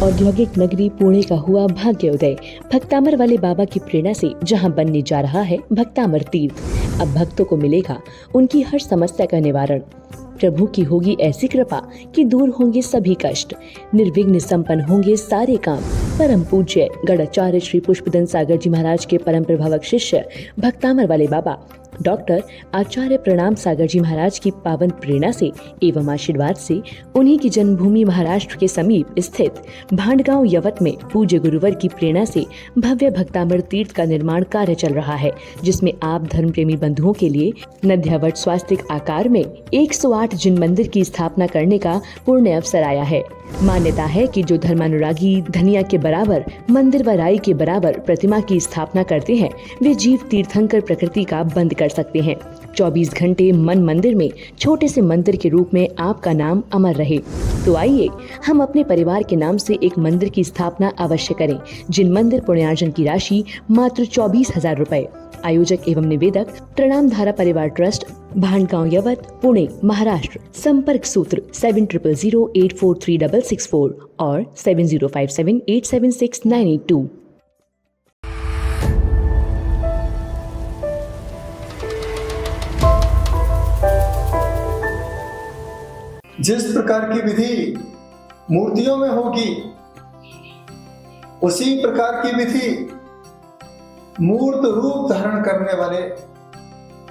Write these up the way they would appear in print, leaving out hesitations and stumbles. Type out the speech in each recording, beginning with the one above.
औद्योगिक नगरी पुणे का हुआ भाग्योदय। भक्तामर वाले बाबा की प्रेरणा से जहां बनने जा रहा है भक्तामर तीर्थ, अब भक्तों को मिलेगा उनकी हर समस्या का निवारण। प्रभु की होगी ऐसी कृपा कि दूर होंगे सभी कष्ट, निर्विघ्न संपन्न होंगे सारे काम। परम पूज्य गढ़ाचार्य श्री पुष्पदंत सागर जी महाराज के परम प्रभावक शिष्य भक्तामर वाले बाबा डॉक्टर आचार्य प्रणाम सागर जी महाराज की पावन प्रेरणा से एवं आशीर्वाद से उन्हीं की जन्मभूमि महाराष्ट्र के समीप स्थित भांडगांव यवत में पूज्य गुरुवर की प्रेरणा से भव्य भक्तामर तीर्थ का निर्माण कार्य चल रहा है, जिसमें आप धर्म प्रेमी बंधुओं के लिए नध्यावट स्वास्तिक आकार में 108 जिन मंदिर की स्थापना करने का पुण्य अवसर आया है। मान्यता है कि जो धर्मानुरागी धनिया के बराबर, मंदिर व राई के बराबर प्रतिमा की स्थापना करते हैं, वे जीव तीर्थंकर प्रकृति का बंद कर सकते हैं। 24 घंटे मन मंदिर में छोटे से मंदिर के रूप में आपका नाम अमर रहे। तो आइए हम अपने परिवार के नाम से एक मंदिर की स्थापना अवश्य करें। जिन मंदिर पुण्यार्जन की राशि मात्र 24,000 रुपए। आयोजक एवं निवेदक प्रणाम धारा परिवार ट्रस्ट, भांडगांव यवत, पुणे, महाराष्ट्र। संपर्क सूत्र 7000843664 और 7057876982। जिस प्रकार की विधि मूर्तियों में होगी, उसी प्रकार की विधि मूर्त रूप धारण करने वाले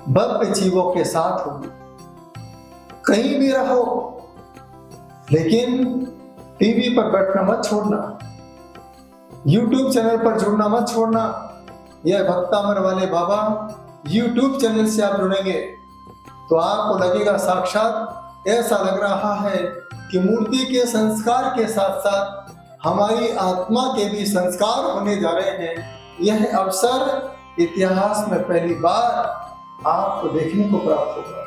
भव्य जीवों के साथ होगी। कहीं भी रहो, लेकिन टीवी पर बैठना मत छोड़ना, YouTube चैनल पर जुड़ना मत छोड़ना। यह भक्तामर वाले बाबा YouTube चैनल से आप जुड़ेंगे तो आपको लगेगा साक्षात ऐसा लग रहा है कि मूर्ति के संस्कार के साथ साथ हमारी आत्मा के भी संस्कार होने जा रहे हैं। यह अवसर इतिहास में पहली बार आपको देखने को प्राप्त होगा।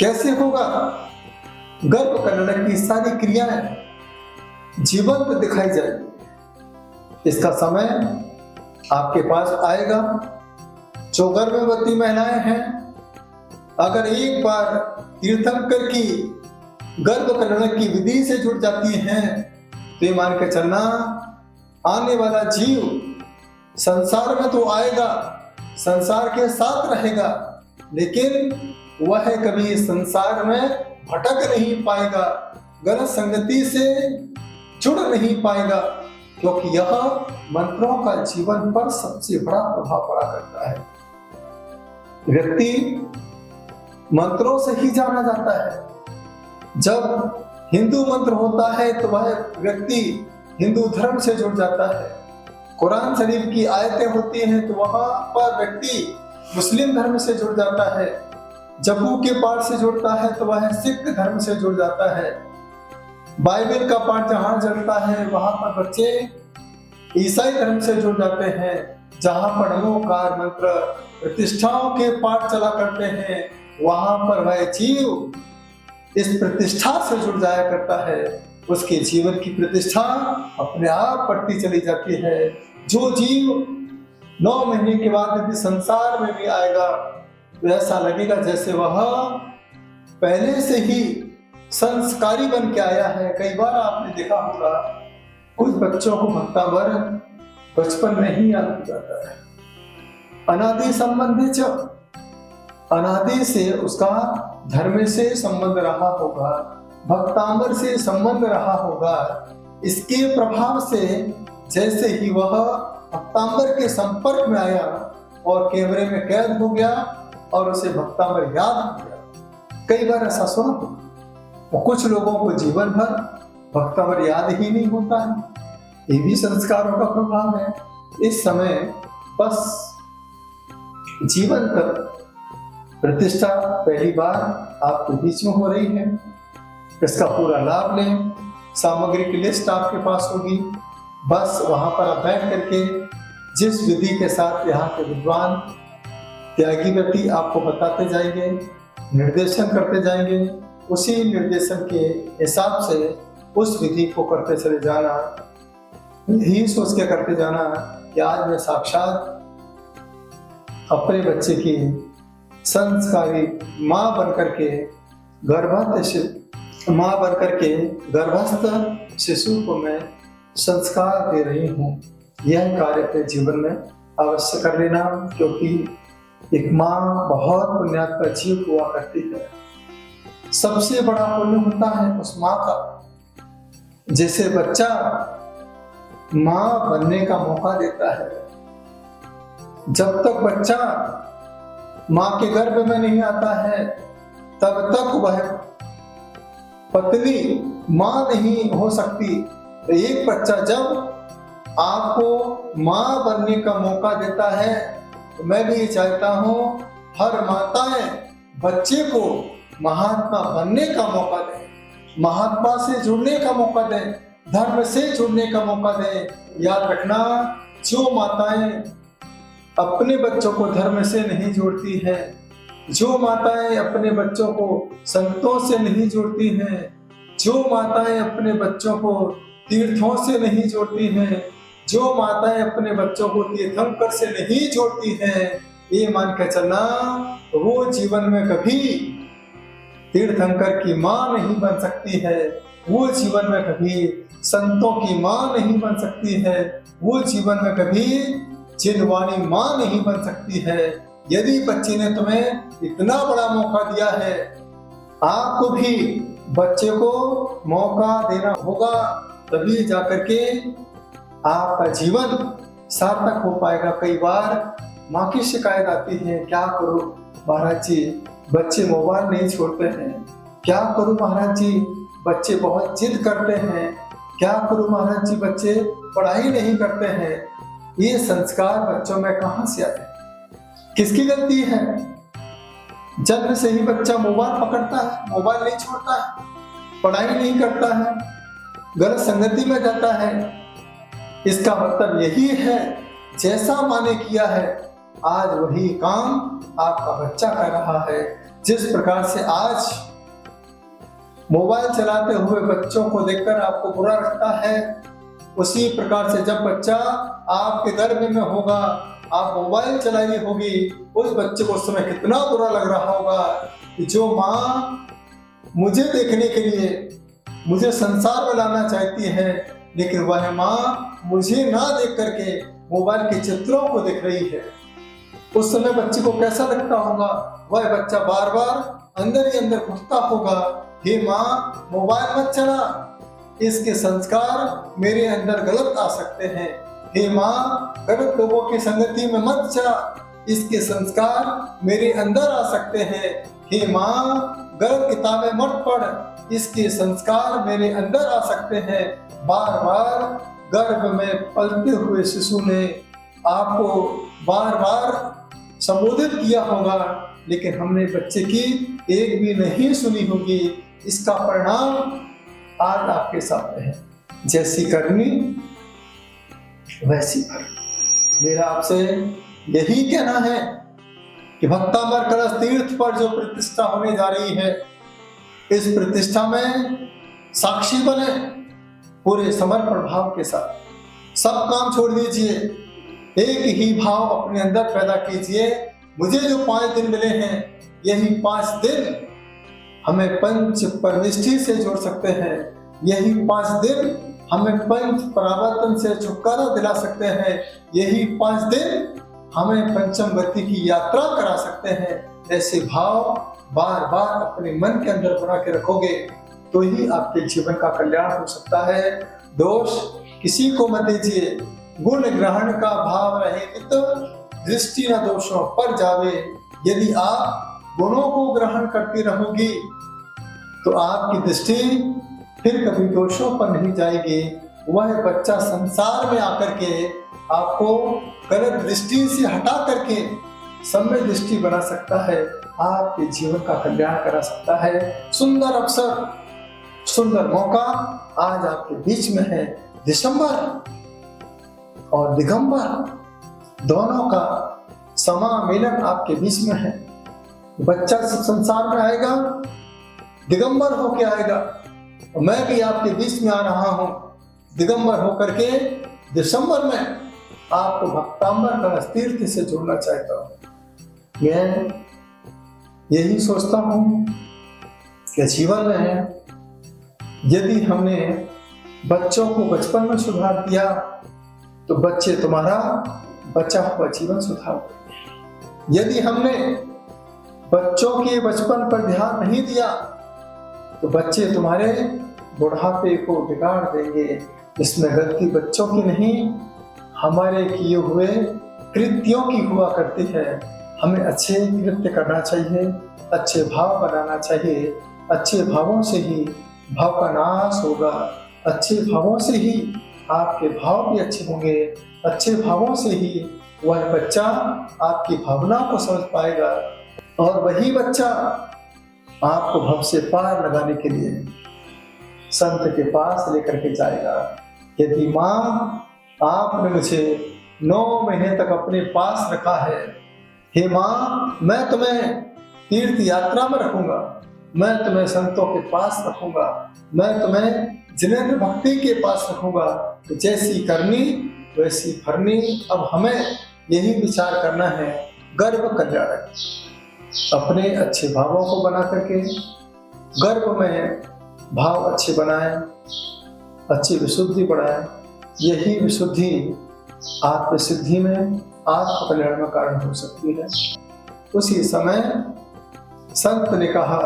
कैसे होगा? गर्भ कन्नड़ की सारी क्रियाएं जीवंत दिखाई जाएगी। इसका समय आपके पास आएगा। जो गर्भवती महिलाएं हैं, अगर एक बार तीर्थंकर की गर्भ कन्नड़ की विधि से जुड़ जाती हैं तो ये मान के चलना, आने वाला जीव संसार में तो आएगा, संसार के साथ रहेगा, लेकिन वह कभी संसार में भटक नहीं पाएगा, गलत संगति से जुड़ नहीं पाएगा, क्योंकि यह मंत्रों का जीवन पर सबसे बड़ा प्रभाव पड़ा करता है। व्यक्ति मंत्रों से ही जाना जाता है। जब हिंदू मंत्र होता है तो वह व्यक्ति हिंदू धर्म से जुड़ जाता है। कुरान शरीफ की आयतें होती हैं तो वहां पर व्यक्ति मुस्लिम धर्म से जुड़ जाता है। जपू के पाठ से जुड़ता है तो वह सिख धर्म से जुड़ जाता है। बाइबल का पाठ जहां चलता है वहां पर बच्चे ईसाई धर्म से जुड़ जाते हैं। जहां पर नमोकार मंत्र प्रतिष्ठाओं के पाठ चला करते हैं, वहां पर वह जीव इस प्रतिष्ठा से जुड़ जाया करता है। उसके जीवन की प्रतिष्ठा अपने आप बढ़ती चली जाती है। जो जीव 9 महीने के बाद यदि संसार में भी आएगा तो ऐसा लगेगा जैसे वह पहले से ही संस्कारी बन के आया है। कई बार आपने देखा होगा कुछ बच्चों को भक्तावर बचपन में ही याद हो जाता है। अनादि संबंधी, अनादि से उसका धर्म से संबंध रहा होगा, भक्तामर से संबंध रहा होगा। इसके प्रभाव से जैसे ही वह भक्तामर के संपर्क में आया और कैमरे में कैद हो गया और उसे भक्तामर याद हो गया। कई बार ऐसा सुना होगा। कुछ लोगों को जीवन भर भक्तामर याद ही नहीं होता है। ये भी संस्कारों का प्रभाव है। इस समय बस जीवन कर प्रतिष्ठा पहली बार आपके बीच में हो रही है। इसका पूरा लाभ लें। सामग्री की लिस्ट आपके पास होगी। बस वहां पर आप बैठ करके जिस विधि के साथ यहाँ के विद्वान त्यागी व्यक्ति आपको बताते जाएंगे, निर्देशन करते जाएंगे, उसी निर्देशन के हिसाब से उस विधि को करते चले जाना। यही सोच के करते जाना कि आज मैं साक्षात अपने बच्चे की संस्कारी माँ बनकर के गर्भस्थ शिशु को मैं संस्कार दे रही हूँ, यह कार्य अपने जीवन में अवश्य कर लेना, क्योंकि एक माँ बहुत पुण्यात्मा जीव हुआ करती है। सबसे बड़ा पुण्य होता है उस माँ का, जैसे बच्चा माँ बनने का मौका देता है। जब तक बच्चा माँ के गर्भ में नहीं आता है तब तक वह पत्नी माँ नहीं हो सकती। एक बच्चा जब आपको माँ बनने का मौका देता है, तो मैं भी ये चाहता हूँ हर माताएं बच्चे को महात्मा बनने का मौका दें, महात्मा से जुड़ने का मौका दें, धर्म से जुड़ने का मौका दें। याद रखना, जो माताएं अपने बच्चों को धर्म से नहीं जोड़ती हैं, जो माताएं अपने बच्चों को संतों से नहीं जोड़ती हैं, जो माताएं अपने बच्चों को तीर्थों से नहीं जोड़ती हैं, जो माताएं अपने बच्चों को तीर्थंकर से नहीं जोड़ती हैं, ये मान के चलना वो जीवन में कभी तीर्थंकर की माँ नहीं बन सकती है, वो जीवन में कभी संतों की माँ नहीं बन सकती है, वो जीवन में कभी चिन्हवानी माँ नहीं बन सकती है। यदि बच्चे ने तुम्हें इतना बड़ा मौका दिया है, आपको भी बच्चे को मौका देना होगा, तभी जाकर के आपका जीवन सार्थक हो पाएगा। कई बार माँ की शिकायत आती है, क्या करूं महाराज जी, बच्चे मोबाइल नहीं छोड़ते हैं, क्या करूं महाराज जी, बच्चे बहुत जिद करते हैं, क्या करूं महाराज जी, बच्चे पढ़ाई नहीं करते हैं। ये संस्कार बच्चों में कहां से आए? किसकी गलती है? जन्म से ही बच्चा मोबाइल पकड़ता है, मोबाइल नहीं छोड़ता है, पढ़ाई नहीं करता है, गलत संगति में जाता है। इसका मतलब यही है, जैसा माँ ने किया है आज वही काम आपका बच्चा कर रहा है। जिस प्रकार से आज मोबाइल चलाते हुए बच्चों को देखकर आपको बुरा लगता है, उसी प्रकार से जब बच्चा आपके गर्भ में होगा, आप मोबाइल चलाई होगी, उस बच्चे को उस समय कितना बुरा लग रहा होगा कि जो माँ मुझे देखने के लिए मुझे संसार में लाना चाहती है, लेकिन वह माँ मुझे ना देख करके मोबाइल के चित्रों को देख रही है। उस समय बच्चे को कैसा लगता होगा? वह बच्चा बार बार अंदर ही अंदर घुसता होगा, हे माँ मोबाइल मत चला, इसके संस्कार मेरे अंदर गलत आ सकते हैं। हे माँ गलत लोगों की संगति में मत जा, इसके संस्कार मेरे अंदर आ सकते हैं। हे माँ गलत किताबें मत पढ़, इसके संस्कार मेरे अंदर आ सकते हैं। बार बार गर्भ में पलते हुए शिशु ने आपको बार बार संबोधित किया होगा, लेकिन हमने बच्चे की एक भी नहीं सुनी होगी। इसका परिणाम आज आपके सामने है। जैसी करनी वैसी भर। मेरा आपसे यही कहना है कि भक्तामर कलश तीर्थ पर जो प्रतिष्ठा होने जा रही है, इस प्रतिष्ठा में साक्षी बने पूरे समर्पण भाव के साथ। सब काम छोड़ दीजिए, एक ही भाव अपने अंदर पैदा कीजिए। मुझे जो 5 दिन मिले हैं, यही 5 दिन हमें पंच परनिष्ठि से जोड़ सकते हैं। यही 5 दिन हमें पंच परावर्तन से छुटकारा दिला सकते हैं। यही 5 दिन हमें पंचम गति की यात्रा करा सकते हैं। ऐसे भाव बार बार अपने मन के अंदर बना के रखोगे तो ही आपके जीवन का कल्याण हो सकता है। दोष किसी को मत दीजिए, गुण ग्रहण का भाव रहे तो दृष्टि न दोषों पर जावे। यदि आप गुणों को ग्रहण करती रहोगी तो आपकी दृष्टि फिर कभी दोषों पर नहीं जाएगी। वह बच्चा संसार में आकर के आपको गलत दृष्टि से हटा करके सम्य दृष्टि बना सकता है, आपके जीवन का कल्याण करा सकता है। सुंदर अवसर, सुंदर मौका आज आपके बीच में है। दिसंबर और दिगंबर दोनों का समामिलन आपके बीच में है। बच्चा संसार में आएगा, दिगंबर होके आएगा, और मैं भी आपके बीच में आ रहा हूं दिगंबर होकर के। दिसंबर में आपको भक्तांबर कलश तीर्थ से जोड़ना चाहता हूं। मैं यही सोचता हूं कि जीवन में यदि हमने बच्चों को बचपन में सुधार दिया तो बच्चे तुम्हारा बचा हुआ जीवन सुधार देंगे। यदि हमने बच्चों के बचपन पर ध्यान नहीं दिया तो बच्चे तुम्हारे बुढ़ापे को बिगाड़ देंगे। इसमें गलती बच्चों की नहीं, हमारे किए हुए कृत्यों की हुआ करती है। हमें अच्छे कृत्य करना चाहिए, अच्छे भाव बनाना चाहिए। अच्छे भावों से ही भाव का नाश होगा। अच्छे भावों से ही आपके भाव भी अच्छे होंगे। अच्छे भावों से ही वह बच्चा आपकी भावनाओं को समझ पाएगा और वही बच्चा आपको भव से पार लगाने के लिए संत के पास लेकर के जाएगा। यदि माँ आपने मुझे 9 महीने तक अपने पास रखा है, हे माँ मैं तुम्हें तीर्थ यात्रा में रखूंगा, मैं तुम्हें संतों के पास रखूंगा, मैं तुम्हें जिनेंद्र भक्ति के पास रखूंगा, तो जैसी करनी वैसी भरनी। अब हमें यही विचार करना है। गर्भ कल्याणक, अपने अच्छे भावों को बना करके गर्भ में भाव अच्छे बनाएं, अच्छी विशुद्धि बढ़ाएं। यही विशुद्धि आत्म सिद्धि में, आत्म कल्याण में कारण हो सकती है। उसी समय संत ने कहा,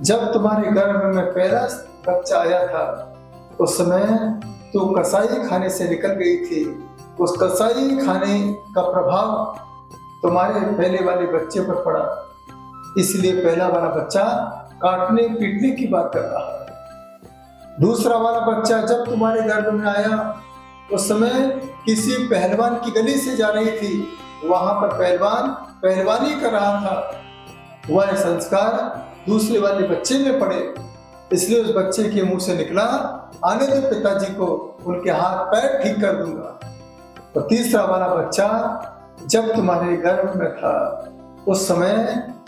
जब तुम्हारे गर्भ में पहला बच्चा आया था उस समय तो कसाई खाने से निकल गई थी। उस कसाई खाने का प्रभाव तुम्हारे पहले वाले बच्चे पर पड़ा, इसलिए पहला वाला बच्चा काटने पीटने की बात कर रहा है। दूसरा वाला बच्चा जब तुम्हारे गर्भ में आया उस समय किसी पहलवान की गली से जा रही थी, वहां पर पहलवान पहलवानी कर रहा था। वह संस्कार दूसरे वाले बच्चे में पड़े, इसलिए उस बच्चे के मुंह से निकला, आने दो पिताजी को, उनके हाथ पैर ठीक कर दूंगा। तो तीसरा वाला बच्चा जब तुम्हारे गर्भ में था उस समय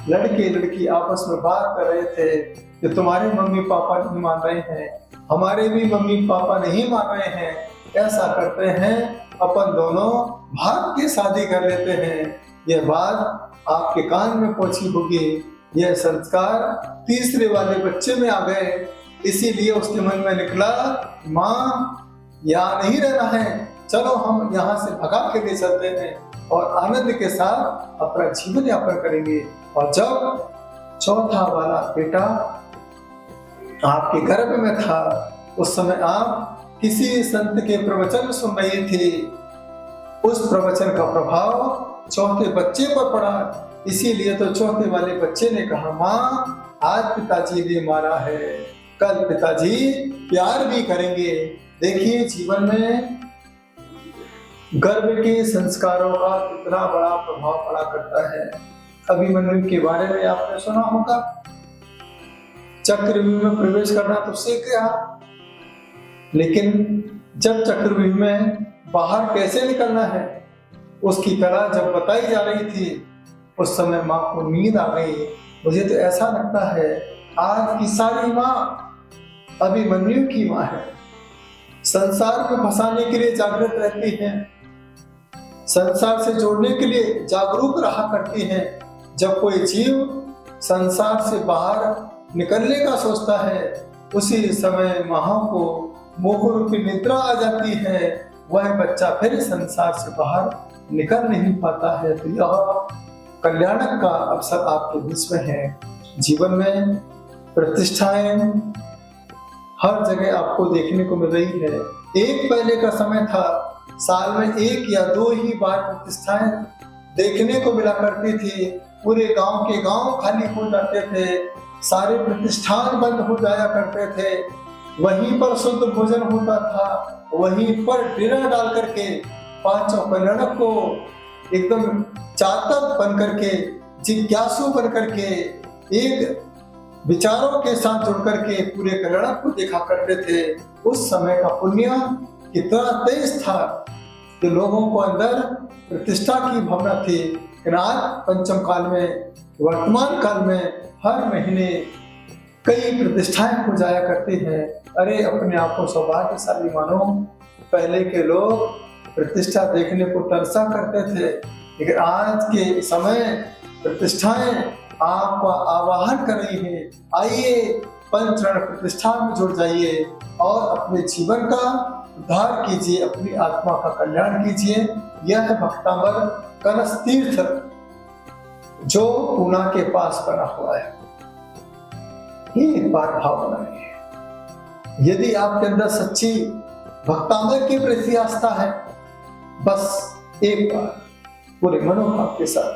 लड़के लड़की आपस में बात कर रहे थे कि तुम्हारे मम्मी पापा नहीं मान रहे हैं, हमारे भी मम्मी पापा नहीं मान रहे हैं, ऐसा करते हैं अपन दोनों भाग के शादी कर लेते हैं। यह बात आपके कान में पहुंची होगी। यह संस्कार तीसरे वाले बच्चे में आ गए, इसीलिए उसके मन में निकला, माँ यहाँ नहीं रहना है, चलो हम यहाँ से भगा के ले चलते हैं और आनंद के साथ अपना जीवन यापन करेंगे। और जब चौथा वाला बेटा आपके गर्भ में था उस समय आप किसी संत के प्रवचन सुन रही थी। उस प्रवचन का प्रभाव चौथे बच्चे पर पड़ा, इसीलिए तो चौथे वाले बच्चे ने कहा, माँ आज पिताजी ने मारा है, कल पिताजी प्यार भी करेंगे। देखिए जीवन में गर्भ के संस्कारों का कितना बड़ा प्रभाव पड़ा करता है। अभिमन्यु के बारे में आपने सुना होगा, चक्रव्यूह में प्रवेश करना तो सीख गया, लेकिन जब चक्रव्यूह में बाहर कैसे निकलना है उसकी कला जब बताई जा रही थी उस समय माँ को नींद आ गई। मुझे तो ऐसा लगता है आज की सारी माँ अभिमन्यु की माँ है। संसार में फंसाने के लिए जागृत रहती हैं, संसार से जोड़ने के लिए जागरूक रहा करती हैं। जब कोई जीव संसार से बाहर निकलने का सोचता है उसी समय माँ को मोह रूपी निद्रा आ जाती है, वह बच्चा फिर संसार से बाहर निकल नहीं पाता है। तो यह कल्याणक का अवसर आपके बीच में है। जीवन में प्रतिष्ठाएं हर जगह आपको देखने को मिल रही है। एक पहले का समय था, साल में 1 या 2 ही बार प्रतिष्ठाएं देखने को मिला करती थी। पूरे गांव के गांव खाली हो जाते थे, सारे प्रतिष्ठान बंद हो जाया करते थे। वहीं पर शुद्ध भोजन होता था, वहीं पर डेरा डाल करके पांचों कल्याणक को एकदम चातक बन करके, जिज्ञासु बन करके, एक विचारों के साथ जुड़ करके पूरे कल्याणक को देखा करते थे। उस समय का पुण्य कितना तेज था कि लोगों को अंदर प्रतिष्ठा की भावना थी। आज पंचम काल में, वर्तमान काल में हर महीने कई प्रतिष्ठाएं हो जाया करती हैं। अरे अपने आप को सौभाग्यशाली मानो। पहले के लोग प्रतिष्ठा देखने को तरसा करते थे, लेकिन आज के समय प्रतिष्ठाएं आपका आवाहन कर रही है, आइए पंचरण प्रतिष्ठान में जुड़ जाइए और अपने जीवन का उद्धार कीजिए, अपनी आत्मा का कल्याण कीजिए। यह है भक्तामर कलश तीर्थ जो पूना के पास बना हुआ है। एक बार भाव बनाइए। यदि आपके अंदर सच्ची भक्तामर के प्रति आस्था है, बस एक बार पूरे मनोभाव के साथ,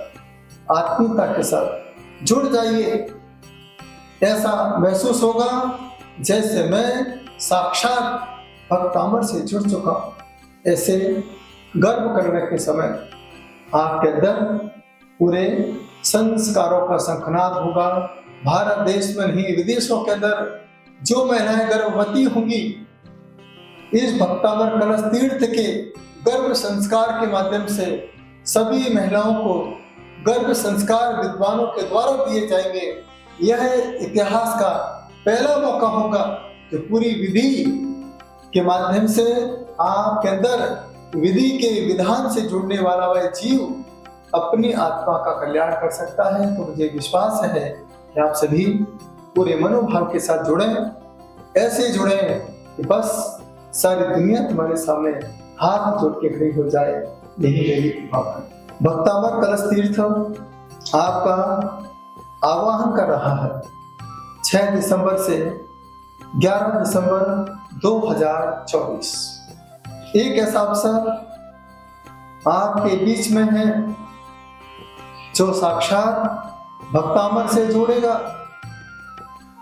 आत्मीयता के साथ जुड़ जाइए। ऐसा महसूस होगा जैसे मैं साक्षात भक्तामर से जुड़ चुका हूं। ऐसे गर्व करने के समय आपके अंदर पूरे संस्कारों का शंखनाद होगा। भारत देश में नहीं, विदेशों के अंदर जो महिलाएं गर्भवती होंगी, इस भक्तामर कलश तीर्थ के गर्भ संस्कार के माध्यम से सभी महिलाओं को गर्भ संस्कार विद्वानों के द्वारा दिए जाएंगे। यह इतिहास का पहला मौका होगा कि पूरी विधि के माध्यम से आपके अंदर विधि के विधान से जुड़ने वाला वह जीव अपनी आत्मा का कल्याण कर सकता है। तो मुझे विश्वास है कि आप सभी पूरे मनोभाव के साथ जुड़े, ऐसे जुड़े कि बस सारी दुनिया तुम्हारे सामने हाथ जोड़ के खड़ी हो जाए। यही मेरी भावना है। भक्तामर कलश तीर्थ आपका आवाहन कर रहा है 6 दिसंबर से 11 दिसंबर 2024। एक ऐसा अवसर आपके बीच में है जो साक्षात भक्तामर से जोड़ेगा,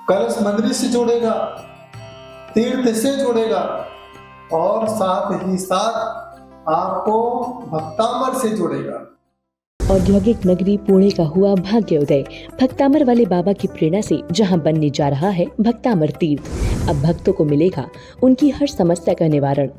कलश मंदिर से जोड़ेगा, तीर्थ से जोड़ेगा और साथ ही साथ आपको भक्तामर से जोड़ेगा। औद्योगिक नगरी पुणे का हुआ भाग्योदय। भक्तामर वाले बाबा की प्रेरणा से जहां बनने जा रहा है भक्तामर तीर्थ। अब भक्तों को मिलेगा उनकी हर समस्या का निवारण।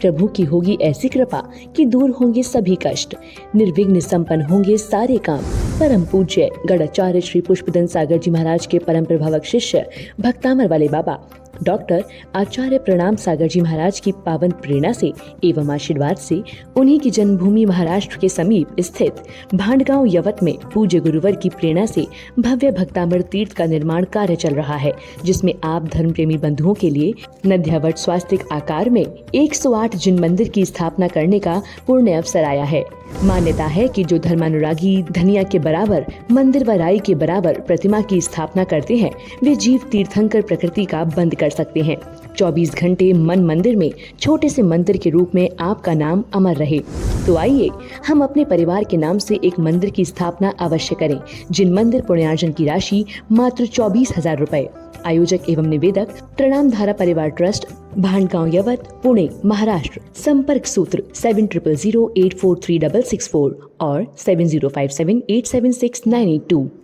प्रभु की होगी ऐसी कृपा कि दूर होंगे सभी कष्ट, निर्विघ्न संपन्न होंगे सारे काम। परम पूज्य गढ़ाचार्य श्री पुष्पदंत सागर जी महाराज के परम प्रभावक शिष्य भक्तामर वाले बाबा डॉक्टर आचार्य प्रणाम सागर जी महाराज की पावन प्रेरणा से एवं आशीर्वाद से उन्हीं की जन्मभूमि महाराष्ट्र के समीप स्थित भांडगांव यवत में पूज्य गुरुवर की प्रेरणा से भव्य भक्तामर तीर्थ का निर्माण कार्य चल रहा है, जिसमें आप धर्म प्रेमी बंधुओं के लिए नध्यावट स्वास्तिक आकार में 108 जिन मंदिर की स्थापना करने का पुण्य अवसर आया है। मान्यता है कि जो धर्मानुरागी धनिया के बराबर, मंदिर व राई के बराबर प्रतिमा की स्थापना करते हैं, वे जीव तीर्थंकर प्रकृति का बंद कर सकते हैं। 24 घंटे मन मंदिर में छोटे से मंदिर के रूप में आपका नाम अमर रहे। तो आइए हम अपने परिवार के नाम से एक मंदिर की स्थापना अवश्य करें। जिन मंदिर पुण्यार्जन की राशि मात्र 24,000 रुपए। आयोजक एवं निवेदक प्रणाम धारा परिवार ट्रस्ट, भांडगांव यवत, पुणे, महाराष्ट्र। संपर्क सूत्र 7000843664 और 7057876982।